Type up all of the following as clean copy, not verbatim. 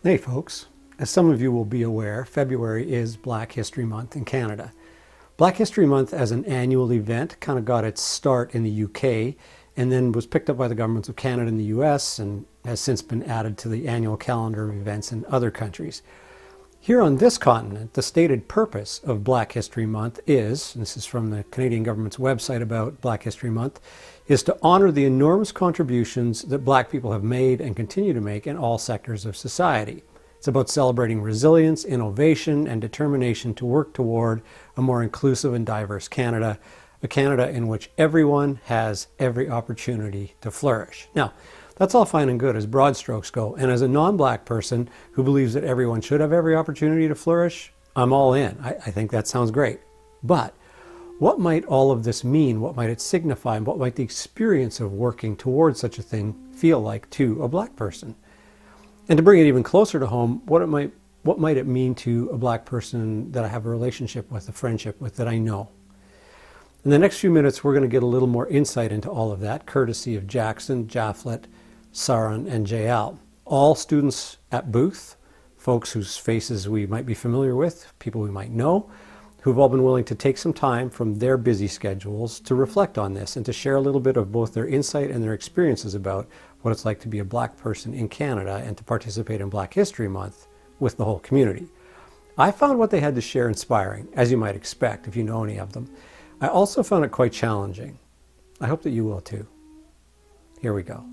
Hey folks, as some of you will be aware, February is Black History Month in Canada. Black History Month as an annual event kind of got its start in the UK and then was picked up by the governments of Canada and the US and has since been added to the annual calendar of events in other countries. Here on this continent, the stated purpose of Black History Month is, and this is from the Canadian government's website about Black History Month, is to honor the enormous contributions that Black people have made and continue to make in all sectors of society. It's about celebrating resilience, innovation, and determination to work toward a more inclusive and diverse Canada, a Canada in which everyone has every opportunity to flourish. Now, that's all fine and good as broad strokes go, and as a non-Black person who believes that everyone should have every opportunity to flourish, I'm all in. I think that sounds great. But what might all of this mean? What might it signify? And what might the experience of working towards such a thing feel like to a Black person? And to bring it even closer to home, what might it mean to a Black person that I have a relationship with, a friendship with, that I know? In the next few minutes, we're going to get a little more insight into all of that, courtesy of Jackson, Japhy, Saron and Jael, all students at Booth, folks whose faces we might be familiar with, people we might know, who've all been willing to take some time from their busy schedules to reflect on this and to share a little bit of both their insight and their experiences about what it's like to be a Black person in Canada and to participate in Black History Month with the whole community. I found what they had to share inspiring, as you might expect if you know any of them. I also found it quite challenging. I hope that you will too. Here we go.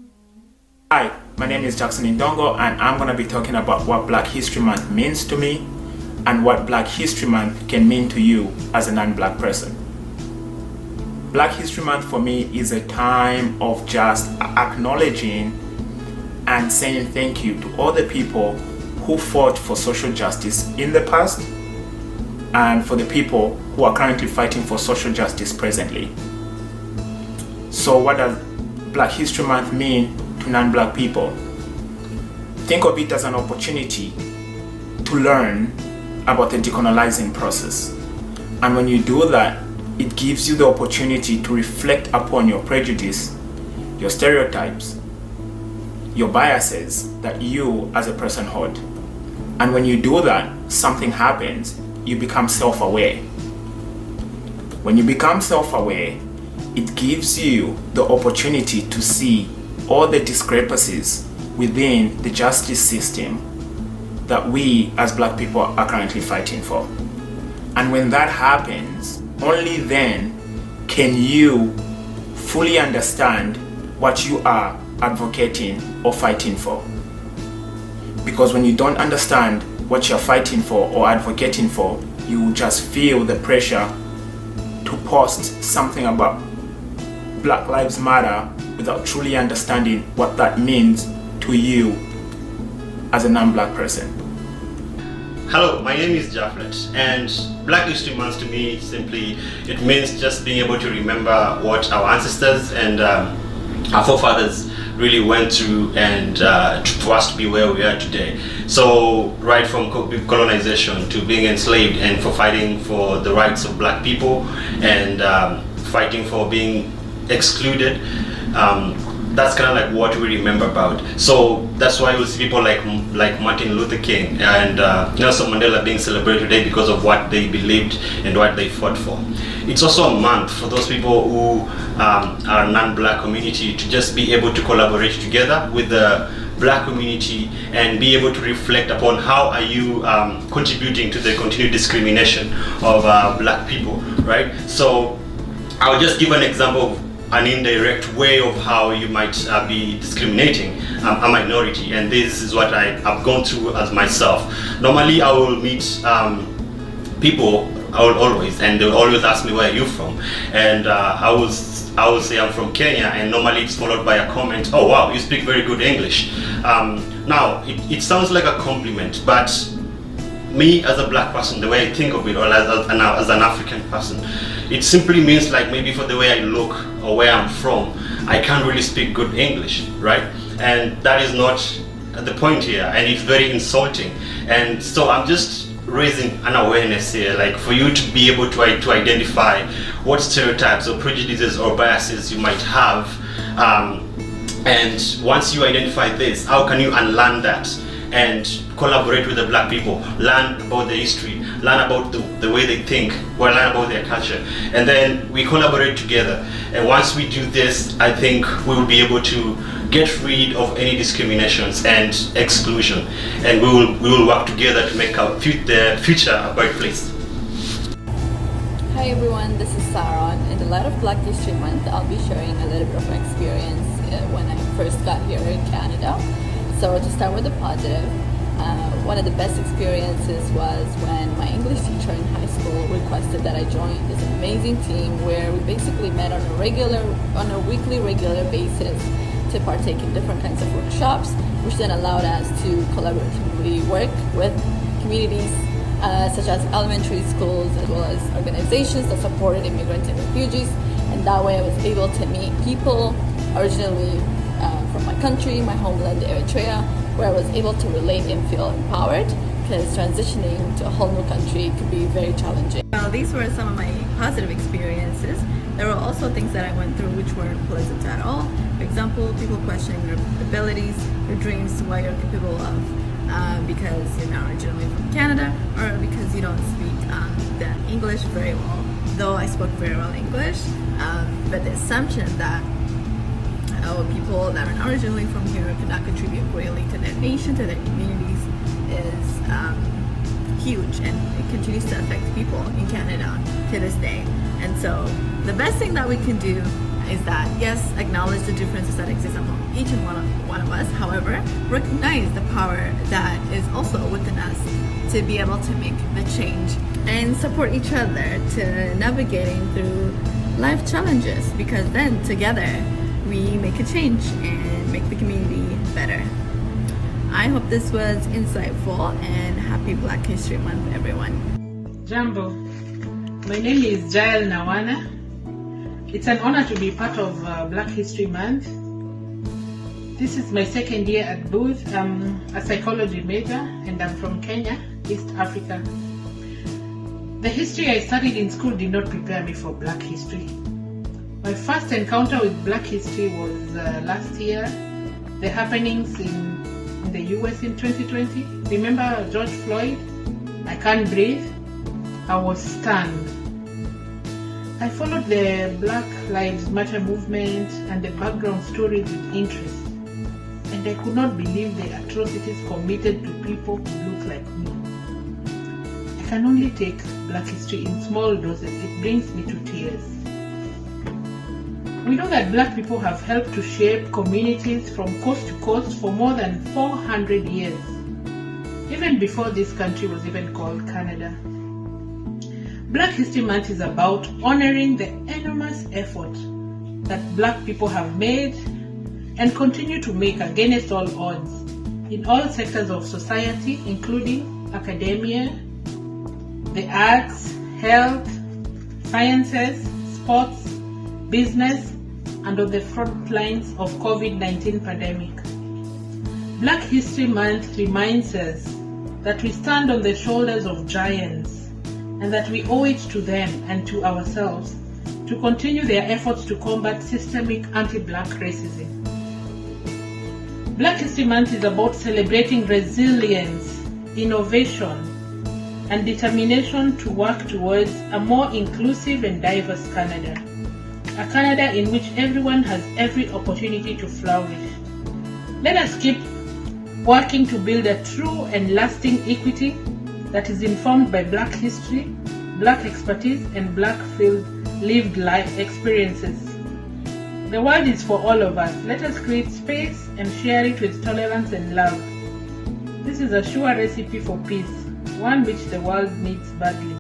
Hi, my name is Jackson Indongo, and I'm going to be talking about what Black History Month means to me and what Black History Month can mean to you as a non-Black person. Black History Month for me is a time of just acknowledging and saying thank you to all the people who fought for social justice in the past and for the people who are currently fighting for social justice presently. So what does Black History Month mean to non-Black people? Think of it as an opportunity to learn about the decolonizing process. And when you do that, it gives you the opportunity to reflect upon your prejudice, your stereotypes, your biases that you as a person hold. And when you do that, something happens. You become self-aware. When you become self-aware, it gives you the opportunity to see all the discrepancies within the justice system that we as Black people are currently fighting for. And when that happens, only then can you fully understand what you are advocating or fighting for. Because when you don't understand what you're fighting for or advocating for, you just feel the pressure to post something about Black Lives Matter without truly understanding what that means to you as a non-Black person. Hello, my name is Japhy, and Black History Month to me simply, it means just being able to remember what our ancestors and our forefathers really went through and for us to be where we are today. So right from colonization to being enslaved and for fighting for the rights of Black people and fighting for being excluded, that's kind of like what we remember about. So that's why you'll see people like Martin Luther King and Nelson Mandela being celebrated today because of what they believed and what they fought for. It's also a month for those people who are non-Black community to just be able to collaborate together with the Black community and be able to reflect upon how are you contributing to the continued discrimination of Black people, right? So I'll just give an example of an indirect way of how you might be discriminating a minority, and this is what I've gone through as myself. Normally I will meet people, and they'll always ask me, where are you from? And I will say I'm from Kenya, and normally it's followed by a comment, oh wow, you speak very good English. Now it sounds like a compliment, but me as a Black person, the way I think of it, or as an African person, it simply means like maybe for the way I look or where I'm from, I can't really speak good English, right? And that is not the point here, and it's very insulting. And so I'm just raising an awareness here, like for you to be able to identify what stereotypes or prejudices or biases you might have, and once you identify this, how can you unlearn that and collaborate with the black people, learn about the history, learn about the way they think, or learn about their culture. And then we collaborate together. And once we do this, I think we will be able to get rid of any discriminations and exclusion. And we will work together to make our the future a bright place. Hi everyone, this is Saron. In the light of Black History Month, I'll be sharing a little bit of my experience when I first got here in Canada. So to start with the positive, one of the best experiences was when my English teacher in high school requested that I join this amazing team where we basically met on a weekly regular basis to partake in different kinds of workshops, which then allowed us to collaboratively work with communities such as elementary schools as well as organizations that supported immigrants and refugees. And that way I was able to meet people originally from my country, my homeland, Eritrea, where I was able to relate and feel empowered, because transitioning to a whole new country could be very challenging. Well, these were some of my positive experiences. There were also things that I went through which weren't pleasant at all. For example, people questioning your abilities, your dreams, what you're capable of, because you're not originally from Canada, or because you don't speak the English very well. Though I spoke very well English, but the assumption that people that are not originally from here could not contribute greatly to their nation, to their communities, is huge, and it continues to affect people in Canada to this day. And so the best thing that we can do is that, yes, acknowledge the differences that exist among each and one of us. However, recognize the power that is also within us to be able to make the change and support each other to navigating through life challenges, because then together we make a change and make the community better. I hope this was insightful, and happy Black History Month, everyone. Jambo, my name is Jael Nawana. It's an honor to be part of Black History Month. This is my second year at Booth. I'm a psychology major and I'm from Kenya, East Africa. The history I studied in school did not prepare me for Black history. My first encounter with Black history was last year, the happenings in the US in 2020. Remember George Floyd? I can't breathe. I was stunned. I followed the Black Lives Matter movement and the background stories with interest, and I could not believe the atrocities committed to people who look like me. I can only take Black history in small doses. It brings me to tears. We know that Black people have helped to shape communities from coast to coast for more than 400 years, even before this country was even called Canada. Black History Month is about honoring the enormous effort that Black people have made and continue to make against all odds in all sectors of society, including academia, the arts, health, sciences, sports, business, and on the front lines of COVID-19 pandemic. Black History Month reminds us that we stand on the shoulders of giants, and that we owe it to them and to ourselves to continue their efforts to combat systemic anti-Black racism. Black History Month is about celebrating resilience, innovation, and determination to work towards a more inclusive and diverse Canada. A Canada in which everyone has every opportunity to flourish. Let us keep working to build a true and lasting equity that is informed by Black history, Black expertise, and Black lived life experiences. The world is for all of us. Let us create space and share it with tolerance and love. This is a sure recipe for peace, one which the world needs badly.